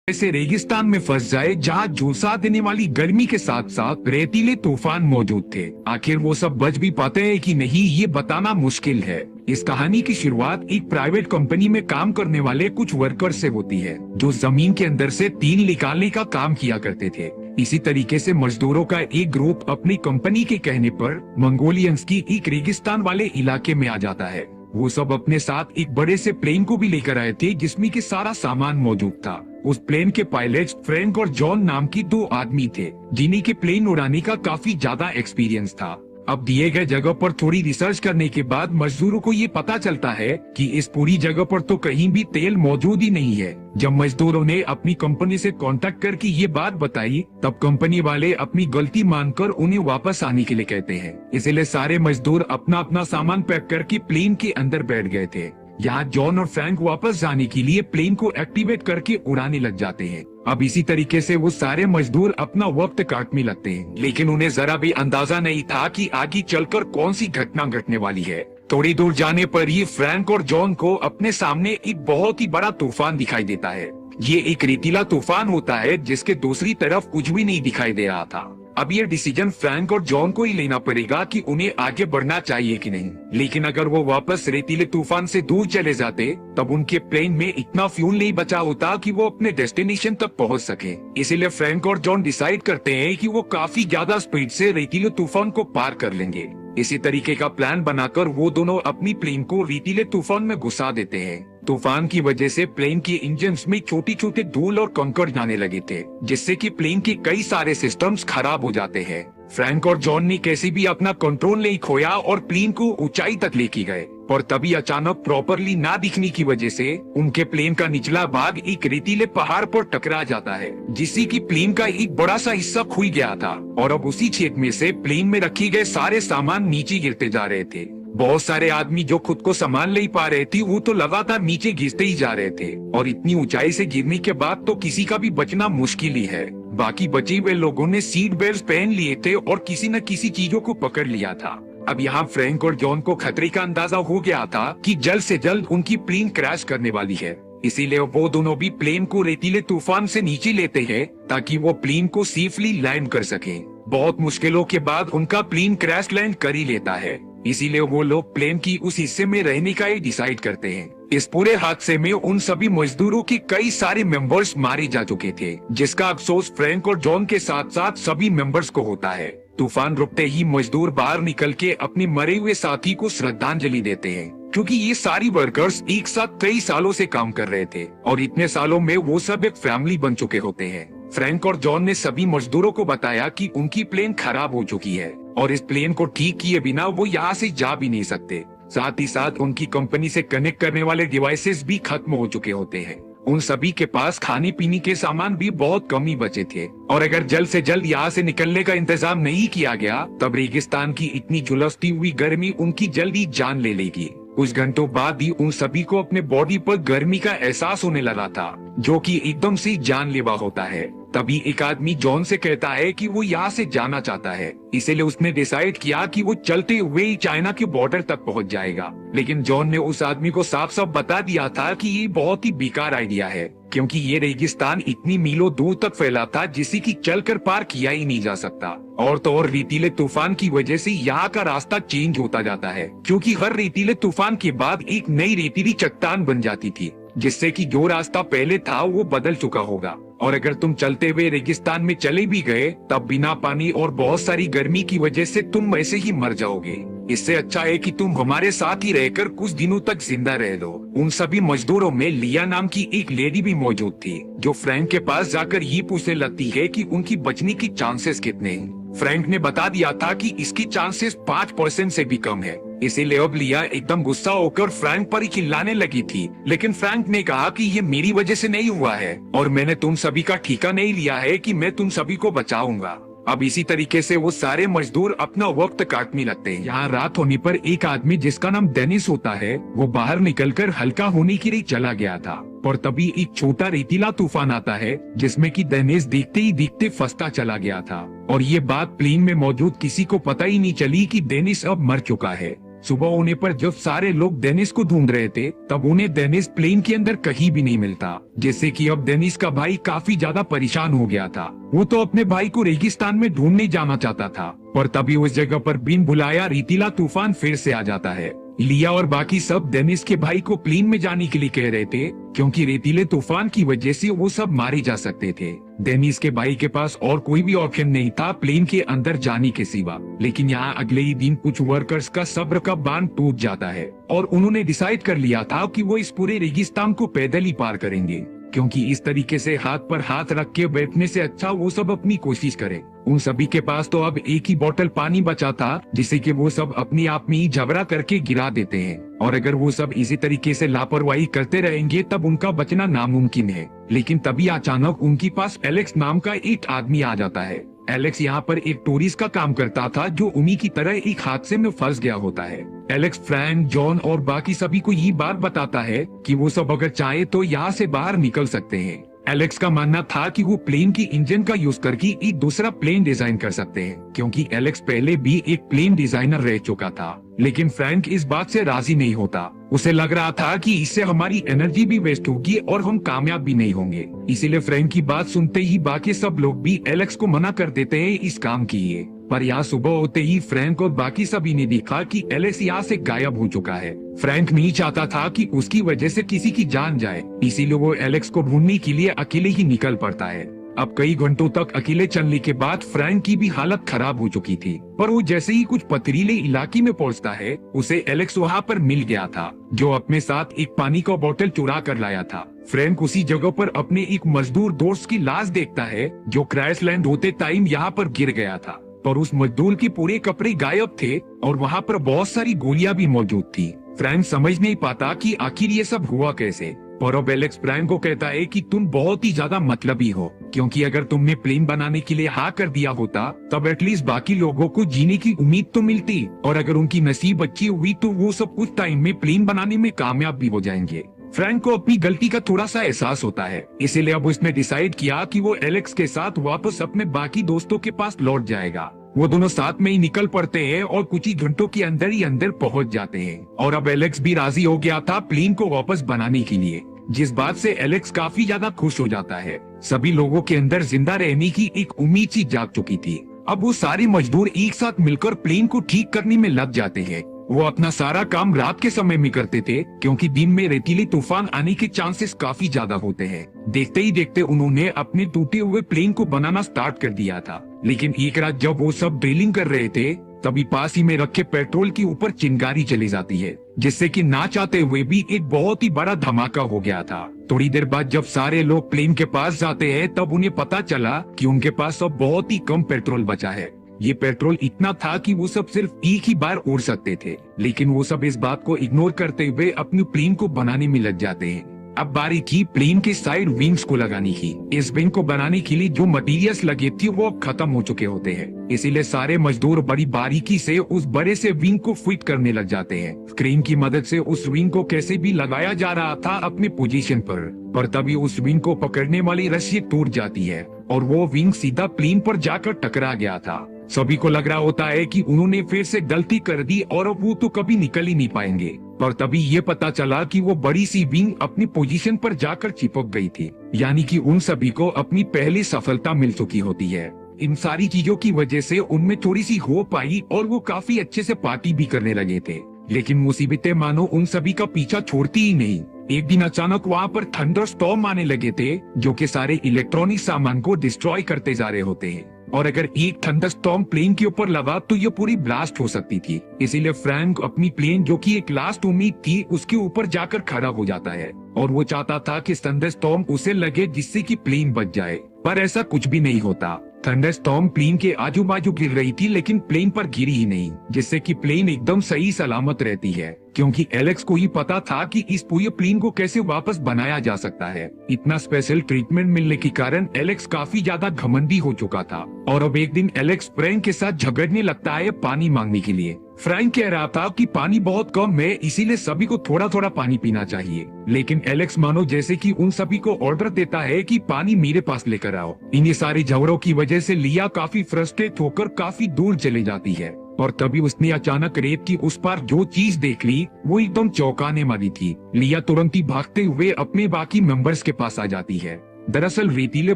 ऐसे रेगिस्तान में फंस जाए जहाँ झुलसा देने वाली गर्मी के साथ साथ रेतीले तूफान मौजूद थे। आखिर वो सब बच भी पाते हैं कि नहीं, ये बताना मुश्किल है। इस कहानी की शुरुआत एक प्राइवेट कंपनी में काम करने वाले कुछ वर्कर्स से होती है, जो जमीन के अंदर से तेल निकालने का काम किया करते थे। इसी तरीके से मजदूरों का एक ग्रुप अपनी कंपनी के कहने पर मंगोलियंस की एक रेगिस्तान वाले इलाके में आ जाता है। वो सब अपने साथ एक बड़े से प्लेन को भी लेकर आए थे, जिसमें कि सारा सामान मौजूद था। उस प्लेन के पायलट्स फ्रैंक और जॉन नाम की दो आदमी थे, जिन्हीं के प्लेन उड़ाने का काफी ज्यादा एक्सपीरियंस था। अब दिए गए जगह पर थोड़ी रिसर्च करने के बाद मजदूरों को ये पता चलता है कि इस पूरी जगह पर तो कहीं भी तेल मौजूद ही नहीं है। जब मजदूरों ने अपनी कंपनी से कांटेक्ट करके ये बात बताई, तब कंपनी वाले अपनी गलती मानकर उन्हें वापस आने के लिए कहते हैं। इसलिए सारे मजदूर अपना अपना सामान पैक करके प्लेन के अंदर बैठ गए थे। यहाँ जॉन और फ्रैंक वापस जाने के लिए प्लेन को एक्टिवेट करके उड़ाने लग जाते हैं। अब इसी तरीके से वो सारे मजदूर अपना वक्त काटने लगते हैं, लेकिन उन्हें जरा भी अंदाजा नहीं था कि आगे चलकर कौन सी घटना घटने वाली है। थोड़ी दूर जाने पर ही फ्रैंक और जॉन को अपने सामने एक बहुत ही बड़ा तूफान दिखाई देता है। ये एक रेतीला तूफान होता है, जिसके दूसरी तरफ कुछ भी नहीं दिखाई दे रहा था। अब ये डिसीजन फ्रैंक और जॉन को ही लेना पड़ेगा कि उन्हें आगे बढ़ना चाहिए कि नहीं। लेकिन अगर वो वापस रेतीले तूफान से दूर चले जाते, तब उनके प्लेन में इतना फ्यूल नहीं बचा होता कि वो अपने डेस्टिनेशन तक पहुंच सके। इसीलिए फ्रैंक और जॉन डिसाइड करते हैं कि वो काफी ज्यादा स्पीड से रेतीले तूफान को पार कर लेंगे। इसी तरीके का प्लान बनाकर वो दोनों अपनी प्लेन को रेतीले तूफान में घुसा देते हैं। तूफान की वजह से प्लेन के इंजन्स में छोटे छोटे धूल और कंकड़ जाने लगे थे, जिससे कि प्लेन के कई सारे सिस्टम्स खराब हो जाते हैं। फ्रैंक और जॉन ने कैसे भी अपना कंट्रोल नहीं खोया और प्लेन को ऊंचाई तक लेके गए, पर तभी अचानक प्रॉपरली ना दिखने की वजह से उनके प्लेन का निचला भाग एक रेतीले पहाड़ पर टकरा जाता है, जिससे कि प्लेन का एक बड़ा सा हिस्सा खुल गया था। और अब उसी छेद में से प्लेन में रखे गए सारे सामान नीचे गिरते जा रहे थे। बहुत सारे आदमी जो खुद को संभाल नहीं पा रहे थे, वो तो लगातार नीचे गिरते ही जा रहे थे। और इतनी ऊंचाई से गिरने के बाद तो किसी का भी बचना मुश्किल ही है। बाकी बचे हुए लोगों ने सीट बेल्ट पहन लिए थे और किसी न किसी चीजों को पकड़ लिया था। अब यहाँ फ्रैंक और जॉन को खतरे का अंदाजा हो गया था कि जल्द से जल्द उनकी प्लेन क्रैश करने वाली है। इसीलिए वो दोनों भी प्लेन को रेतीले तूफान से नीचे लेते हैं, ताकि वो प्लेन को सेफली लैंड कर सके। बहुत मुश्किलों के बाद उनका प्लेन क्रैश लैंड कर ही लेता है। इसीलिए वो लोग प्लेन की उस हिस्से में रहने का ही डिसाइड करते हैं। इस पूरे हादसे में उन सभी मजदूरों के कई सारे मेंबर्स मारे जा चुके थे, जिसका अफसोस फ्रैंक और जॉन के साथ साथ सभी मेंबर्स को होता है। तूफान रुकते ही मजदूर बाहर निकल के अपने मरे हुए साथी को श्रद्धांजलि देते हैं, क्योंकि ये सारी वर्कर्स एक साथ कई सालों से काम कर रहे थे और इतने सालों में वो सब एक फैमिली बन चुके होते हैं। फ्रैंक और जॉन ने सभी मजदूरों को बताया कि उनकी प्लेन खराब हो चुकी है और इस प्लेन को ठीक किए बिना वो यहाँ से जा भी नहीं सकते। साथ ही साथ उनकी कंपनी से कनेक्ट करने वाले डिवाइसेस भी खत्म हो चुके होते हैं। उन सभी के पास खाने पीने के सामान भी बहुत कम ही बचे थे, और अगर जल्द से जल्द यहाँ से निकलने का इंतजाम नहीं किया गया, तब रेगिस्तान की इतनी झुलसती हुई गर्मी उनकी जल्दी जान ले लेगी। कुछ घंटों बाद ही उन सभी को अपने बॉडी पर गर्मी का एहसास होने लगा था, जो कि एकदम से जानलेवा होता है। तभी एक आदमी जॉन से कहता है कि वो यहाँ से जाना चाहता है, इसीलिए उसने डिसाइड किया कि वो चलते हुए ही चाइना के बॉर्डर तक पहुँच जाएगा। लेकिन जॉन ने उस आदमी को साफ साफ बता दिया था कि ये बहुत ही बेकार आइडिया है, क्योंकि ये रेगिस्तान इतनी मीलों दूर तक फैला था, जिसे कि चलकर पार किया ही नहीं जा सकता। और तो और रेतीले तूफान की वजह से यहाँ का रास्ता चेंज होता जाता है, क्योंकि हर रेतीले तूफान के बाद एक नई रेतीली चट्टान बन जाती थी, जिससे कि जो रास्ता पहले था वो बदल चुका होगा। और अगर तुम चलते हुए रेगिस्तान में चले भी गए, तब बिना पानी और बहुत सारी गर्मी की वजह से तुम ऐसे ही मर जाओगे। इससे अच्छा है कि तुम हमारे साथ ही रहकर कुछ दिनों तक जिंदा रह लो। उन सभी मजदूरों में लिया नाम की एक लेडी भी मौजूद थी, जो फ्रैंक के पास जाकर ये पूछने लगती है कि उनकी बचने की चांसेस कितने हैं। फ्रैंक ने बता दिया था कि इसकी चांसेस 5% से भी कम है। इसीलिए अब लिया एकदम गुस्सा होकर फ्रैंक पर ही चिल्लाने लगी थी, लेकिन फ्रैंक ने कहा कि ये मेरी वजह से नहीं हुआ है और मैंने तुम सभी का ठेका नहीं लिया है कि मैं तुम सभी को बचाऊंगा। अब इसी तरीके से वो सारे मजदूर अपना वक्त काटने लगते हैं। यहाँ रात होने पर एक आदमी जिसका नाम डेनिस होता है, वो बाहर निकलकर हल्का होने के लिए चला गया था, पर तभी एक छोटा रेतीला तूफान आता है, जिसमें कि डेनिस देखते ही देखते फंसता चला गया था। और ये बात प्लेन में मौजूद किसी को पता ही नहीं चली कि डेनिस अब मर चुका है। सुबह होने पर जब सारे लोग डेनिस को ढूंढ रहे थे तब उन्हें डेनिस प्लेन के अंदर कहीं भी नहीं मिलता, जिससे कि अब डेनिस का भाई काफी ज्यादा परेशान हो गया था। वो तो अपने भाई को रेगिस्तान में ढूंढने जाना चाहता था, पर तभी उस जगह पर बिन बुलाया रेतीला तूफान फिर से आ जाता है। लिया और बाकी सब डेनिस के भाई को प्लेन में जाने के लिए कह रहे थे, क्योंकि रेतीले तूफान की वजह से वो सब मारे जा सकते थे। डेनिस के भाई के पास और कोई भी ऑप्शन नहीं था प्लेन के अंदर जाने के सिवा। लेकिन यहाँ अगले ही दिन कुछ वर्कर्स का सब्र का बांध टूट जाता है और उन्होंने डिसाइड कर लिया था कि वो इस पूरे रेगिस्तान को पैदल ही पार करेंगे, क्योंकि इस तरीके से हाथ पर हाथ रख के बैठने से अच्छा वो सब अपनी कोशिश करें। उन सभी के पास तो अब एक ही बोतल पानी बचा था, जिसे कि वो सब अपने आप में ही झगड़ा करके गिरा देते हैं, और अगर वो सब इसी तरीके से लापरवाही करते रहेंगे तब उनका बचना नामुमकिन है। लेकिन तभी अचानक उनके पास एलेक्स नाम का एक आदमी आ जाता है। एलेक्स यहाँ पर एक टूरिस्ट का काम करता था जो उन्हीं की तरह एक हादसे में फंस गया होता है। एलेक्स फ्रैंक, जॉन और बाकी सभी को ये बात बताता है कि वो सब अगर चाहे तो यहाँ से बाहर निकल सकते हैं। एलेक्स का मानना था कि वो प्लेन की इंजन का यूज करके एक दूसरा प्लेन डिजाइन कर सकते हैं, क्योंकि एलेक्स पहले भी एक प्लेन डिजाइनर रह चुका था। लेकिन फ्रैंक इस बात से राजी नहीं होता। उसे लग रहा था कि इससे हमारी एनर्जी भी वेस्ट होगी और हम कामयाब भी नहीं होंगे। इसीलिए फ्रैंक की बात सुनते ही बाकी सब लोग भी एलेक्स को मना कर देते हैं इस काम के लिए। पर यहाँ सुबह होते ही फ्रैंक और बाकी सभी ने देखा कि एलेक्स यहाँ से गायब हो चुका है। फ्रैंक नहीं चाहता था कि उसकी वजह से किसी की जान जाए, इसीलिए वो एलेक्स को ढूंढने के लिए अकेले ही निकल पड़ता है। अब कई घंटों तक अकेले चलने के बाद फ्रैंक की भी हालत खराब हो चुकी थी, पर वो जैसे ही कुछ पथरीले इलाके में पहुंचता है उसे एलेक्स वहाँ पर मिल गया था, जो अपने साथ एक पानी का बोतल चुरा कर लाया था। फ्रैंक उसी जगह पर अपने एक मजदूर दोस्त की लाश देखता है जो क्रैश लैंड होते टाइम यहाँ पर गिर गया था, पर उस मजदूर के पूरे कपड़े गायब थे और वहाँ पर बहुत सारी गोलियां भी मौजूद थी। फ्रैंक समझ नहीं पाता कि आखिर ये सब हुआ कैसे, पर अब एलेक्स फ्रैंक को कहता है कि तुम बहुत ही ज्यादा मतलबी हो, क्योंकि अगर तुमने प्लेन बनाने के लिए हाँ कर दिया होता तब एटलीस्ट बाकी लोगों को जीने की उम्मीद तो मिलती, और अगर उनकी नसीब अच्छी हुई तो वो सब कुछ टाइम में प्लेन बनाने में कामयाब भी हो जाएंगे। फ्रैंक को अपनी गलती का थोड़ा सा एहसास होता है, इसीलिए अब उसने डिसाइड किया कि वो एलेक्स के साथ वापस अपने बाकी दोस्तों के पास लौट जाएगा। वो दोनों साथ में ही निकल पड़ते हैं और कुछ ही घंटों के अंदर ही अंदर पहुंच जाते हैं। और अब एलेक्स भी राजी हो गया था प्लेन को वापस बनाने के लिए, जिस बात से एलेक्स काफी ज्यादा खुश हो जाता है। सभी लोगों के अंदर जिंदा रहने की एक उम्मीद सी जाग चुकी थी। अब वो सारे मजदूर एक साथ मिलकर प्लेन को ठीक करने में लग जाते हैं। वो अपना सारा काम रात के समय में करते थे, क्योंकि दिन में रेतीले तूफान आने के चांसेस काफी ज्यादा होते हैं। देखते ही देखते उन्होंने अपने टूटे हुए प्लेन को बनाना स्टार्ट कर दिया था। लेकिन एक रात जब वो सब ड्रिलिंग कर रहे थे तभी पास ही में रखे पेट्रोल के ऊपर चिंगारी चली जाती है, जिससे कि ना चाहते हुए भी एक बहुत ही बड़ा धमाका हो गया था। थोड़ी देर बाद जब सारे लोग प्लेन के पास जाते हैं तब उन्हें पता चला कि उनके पास अब बहुत ही कम पेट्रोल बचा है। ये पेट्रोल इतना था कि वो सब सिर्फ एक ही बार उड़ सकते थे, लेकिन वो सब इस बात को इग्नोर करते हुए अपनी प्लेन को बनाने में लग जाते हैं। अब बारी थी प्लेन के साइड विंग्स को लगाने की। इस विंग को बनाने के लिए जो मटेरियल्स लगे थे वो अब खत्म हो चुके होते हैं, इसीलिए सारे मजदूर बड़ी बारीकी से उस बड़े से विंग को फिट करने लग जाते हैं। क्रेन की मदद से उस विंग को कैसे भी लगाया जा रहा था अपने पोजीशन पर तभी उस विंग को पकड़ने वाली रस्सी टूट जाती है और वो विंग सीधा प्लेन पर जाकर टकरा गया था। सभी को लग रहा होता है कि उन्होंने फिर से गलती कर दी और अब वो तो कभी निकल ही नहीं पाएंगे, पर तभी ये पता चला कि वो बड़ी सी विंग अपनी पोजीशन पर जाकर चिपक गई थी, यानी कि उन सभी को अपनी पहली सफलता मिल चुकी होती है। इन सारी चीजों की वजह से उनमें थोड़ी सी होप आई और वो काफी अच्छे से पार्टी भी करने लगे थे। लेकिन मुसीबतें मानो उन सभी का पीछा छोड़ती ही नहीं। एक दिन अचानक वहाँ पर थंडर स्टॉर्म आने लगे थे, जो कि सारे इलेक्ट्रॉनिक सामान को डिस्ट्रॉय करते जा रहे होते हैं, और अगर एक थंडर स्टॉर्म प्लेन के ऊपर लगा तो ये पूरी ब्लास्ट हो सकती थी। इसीलिए फ्रैंक अपनी प्लेन, जो कि एक लास्ट उम्मीद थी, उसके ऊपर जाकर खड़ा हो जाता है और वो चाहता था कि थंडर स्टॉर्म उसे लगे जिससे कि प्लेन बच जाए, पर ऐसा कुछ भी नहीं होता। थंडर स्टॉर्म प्लेन के आजू बाजू गिर रही थी, लेकिन प्लेन पर गिरी ही नहीं, जिससे कि प्लेन एकदम सही सलामत रहती है, क्योंकि एलेक्स को ही पता था कि इस पूरे प्लेन को कैसे वापस बनाया जा सकता है। इतना स्पेशल ट्रीटमेंट मिलने के कारण एलेक्स काफी ज्यादा घमंडी हो चुका था और अब एक दिन एलेक्स फ्रैंक के साथ झगड़ने लगता है पानी मांगने के लिए। फ्रैंक कह रहा था कि पानी बहुत कम है, इसीलिए सभी को थोड़ा थोड़ा पानी पीना चाहिए, लेकिन एलेक्स मानो जैसे कि उन सभी को ऑर्डर देता है कि पानी मेरे पास लेकर आओ। इन सारे झगड़ों की वजह से लिया काफी फ्रस्ट्रेट होकर काफी दूर चले जाती है और तभी उसने अचानक रेत की उस पार जो चीज देख ली वो एकदम चौंकाने वाली थी। लिया तुरंत ही भागते हुए अपने बाकी मेंबर्स के पास आ जाती है। दरअसल रेतीले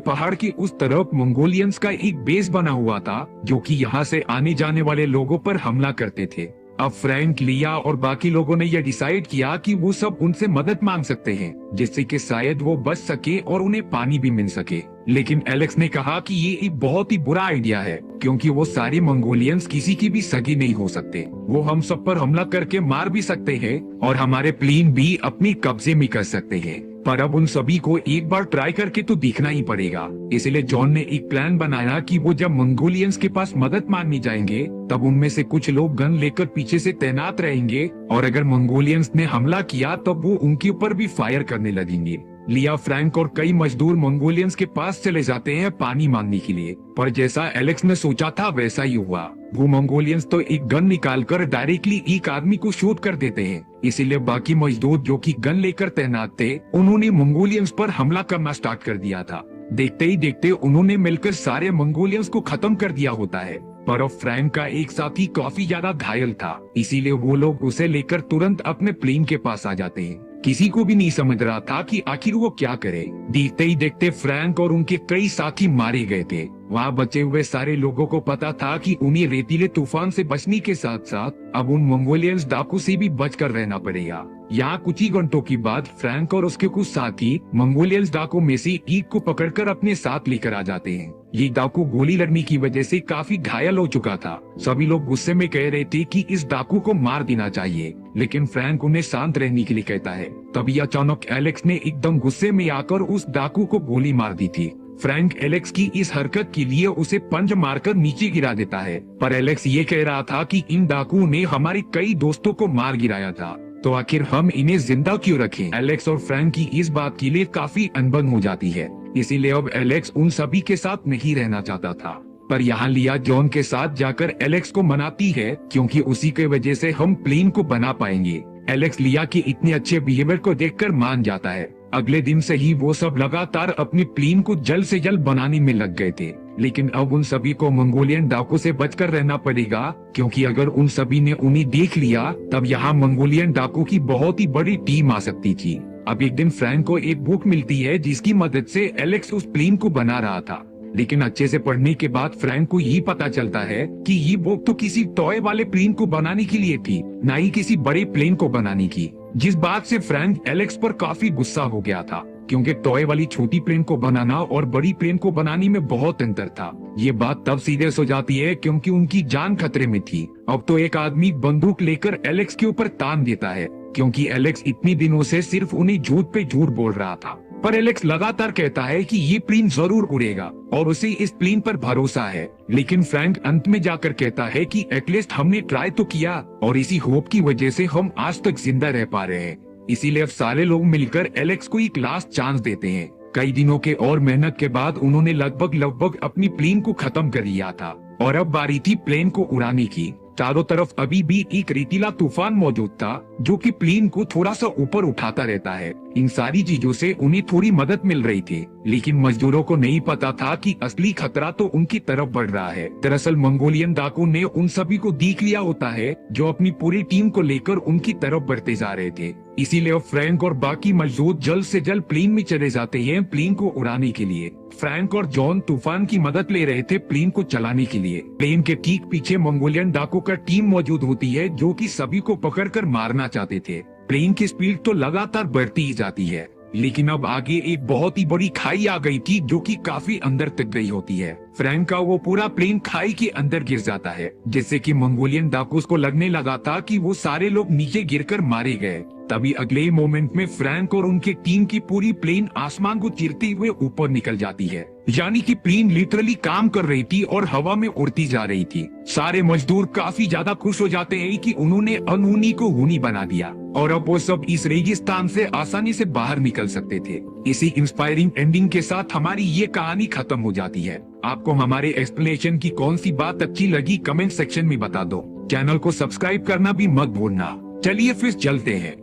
पहाड़ की उस तरफ मंगोलियंस का एक बेस बना हुआ था जो कि यहाँ से आने जाने वाले लोगों पर हमला करते थे। अब फ्रैंक, लिया और बाकी लोगों ने यह डिसाइड किया कि वो सब उनसे मदद मांग सकते हैं जिससे कि शायद वो बच सके और उन्हें पानी भी मिल सके। लेकिन एलेक्स ने कहा कि ये एक बहुत ही बुरा आइडिया है क्योंकि वो सारे मंगोलियंस किसी की भी सगी नहीं हो सकते। वो हम सब पर हमला करके मार भी सकते हैं और हमारे प्लेन भी अपनी कब्जे में कर सकते हैं। पर अब उन सभी को एक बार ट्राई करके तो दिखना ही पड़ेगा। इसलिए जॉन ने एक प्लान बनाया कि वो जब मंगोलियंस के पास मदद मांगने जाएंगे तब उनमें से कुछ लोग गन लेकर पीछे से तैनात रहेंगे और अगर मंगोलियंस ने हमला किया तब वो उनके ऊपर भी फायर करने लगेंगे। लिया, फ्रैंक और कई मजदूर मंगोलियंस के पास चले जाते हैं पानी मांगने के लिए, पर जैसा एलेक्स ने सोचा था वैसा ही हुआ। वो मंगोलियंस तो एक गन निकालकर डायरेक्टली एक आदमी को शूट कर देते हैं। इसीलिए बाकी मजदूर जो कि गन लेकर तैनात थे उन्होंने मंगोलियंस पर हमला करना स्टार्ट कर दिया था। देखते ही देखते उन्होंने मिलकर सारे मंगोलियंस को खत्म कर दिया होता है। पर अब फ्रैंक का एक साथी काफी ज्यादा घायल था, इसीलिए वो लोग उसे लेकर तुरंत अपने प्लेन के पास आ जाते हैं। किसी को भी नहीं समझ रहा था कि आखिर वो क्या करे। देखते ही देखते फ्रैंक और उनके कई साथी मारे गए थे। वहाँ बचे हुए सारे लोगों को पता था कि उन्हें रेतीले तूफान से बचने के साथ साथ अब उन मंगोलियंस डाकू से भी बचकर रहना पड़ेगा। यहाँ कुछ ही घंटों के बाद फ्रैंक और उसके कुछ साथी मंगोलियंस डाकू में से एक को पकड़कर अपने साथ लेकर आ जाते हैं। ये डाकू गोली लगने की वजह से काफी घायल हो चुका था। सभी लोग गुस्से में कह रहे थे कि इस डाकू को मार देना चाहिए, लेकिन फ्रैंक उन्हें शांत रहने के लिए कहता है। तभी अचानक एलेक्स ने एकदम गुस्से में आकर उस डाकू को गोली मार दी थी। फ्रैंक एलेक्स की इस हरकत के लिए उसे पंच मारकर नीचे गिरा देता है, पर एलेक्स ये कह रहा था कि इन डाकुओं ने हमारे कई दोस्तों को मार गिराया था, तो आखिर हम इन्हें जिंदा क्यों रखें। एलेक्स और फ्रैंक की इस बात के लिए काफी अनबन हो जाती है। इसीलिए अब एलेक्स उन सभी के साथ नहीं रहना चाहता था। पर यहाँ लिया जॉन के साथ जाकर एलेक्स को मनाती है क्योंकि उसी के वजह से हम प्लेन को बना पाएंगे। एलेक्स लिया के इतने अच्छे बिहेवियर को देखकर मान जाता है। अगले दिन से ही वो सब लगातार अपनी प्लेन को जल्द से जल्द बनाने में लग गए थे। लेकिन अब उन सभी को मंगोलियन डाकू से बचकर रहना पड़ेगा क्योंकि अगर उन सभी ने उन्हें देख लिया तब यहाँ मंगोलियन डाकू की बहुत ही बड़ी टीम आ सकती थी। अब एक दिन फ्रैंक को एक बुक मिलती है जिसकी मदद से एलेक्स उस प्लेन को बना रहा था, लेकिन अच्छे से पढ़ने के बाद फ्रैंक को यही पता चलता है कि ये बुक तो किसी टॉय वाले प्लेन को बनाने के लिए थी, न ही किसी बड़े प्लेन को बनाने की। जिस बात से फ्रैंक एलेक्स पर काफी गुस्सा हो गया था क्योंकि टॉय वाली छोटी प्लेन को बनाना और बड़ी प्लेन को बनाने में बहुत अंतर था। ये बात तब सीरियस हो जाती है क्योंकि उनकी जान खतरे में थी। अब तो एक आदमी बंदूक लेकर एलेक्स के ऊपर तान देता है क्योंकि एलेक्स इतनी दिनों से सिर्फ उन्हें झूठ पे झूठ बोल रहा था। पर एलेक्स लगातार कहता है कि ये प्लेन जरूर उड़ेगा और उसे इस प्लेन पर भरोसा है। लेकिन फ्रैंक अंत में जाकर कहता है कि एटलीस्ट हमने ट्राई तो किया और इसी होप की वजह से हम आज तक जिंदा रह पा रहे हैं। इसीलिए अब सारे लोग मिलकर एलेक्स को एक लास्ट चांस देते हैं। कई दिनों के और मेहनत के बाद उन्होंने लगभग अपनी प्लेन को खत्म कर लिया था और अब बारी थी प्लेन को उड़ाने की। चारों तरफ अभी भी एक रेतीला तूफान मौजूद था जो कि प्लेन को थोड़ा सा ऊपर उठाता रहता है। इन सारी चीजों से उन्हें थोड़ी मदद मिल रही थी, लेकिन मजदूरों को नहीं पता था कि असली खतरा तो उनकी तरफ बढ़ रहा है। दरअसल मंगोलियन डाकू ने उन सभी को देख लिया होता है जो अपनी पूरी टीम को लेकर उनकी तरफ बढ़ते जा रहे थे। इसीलिए अब फ्रैंक और बाकी मजदूर जल्द से जल्द प्लेन में चले जाते हैं प्लेन को उड़ाने के लिए। फ्रैंक और जॉन तूफान की मदद ले रहे थे प्लेन को चलाने के लिए। प्लेन के ठीक पीछे मंगोलियन डाकू का टीम मौजूद होती है जो कि सभी को पकड़कर मारना चाहते थे। प्लेन की स्पीड तो लगातार बढ़ती ही जाती है, लेकिन अब आगे एक बहुत ही बड़ी खाई आ गई थी जो कि काफी अंदर तक गई होती है। फ्रैंक का वो पूरा प्लेन खाई के अंदर गिर जाता है जिससे कि मंगोलियन डाकूस को लगने लगा था कि वो सारे लोग नीचे गिरकर मारे गए। तभी अगले मोमेंट में फ्रैंक और उनके टीम की पूरी प्लेन आसमान को चीरते हुए ऊपर निकल जाती है, यानी कि प्लेन लिटरली काम कर रही थी और हवा में उड़ती जा रही थी। सारे मजदूर काफी ज्यादा खुश हो जाते हैं कि उन्होंने अनहोनी को होनी बना दिया और अब वो सब इस रेगिस्तान से आसानी से बाहर निकल सकते थे। इसी इंस्पायरिंग एंडिंग के साथ हमारी ये कहानी खत्म हो जाती है। आपको हमारे एक्सप्लेनेशन की कौन सी बात अच्छी लगी कमेंट सेक्शन में बता दो। चैनल को सब्सक्राइब करना भी मत भूलना। चलिए फिर चलते हैं।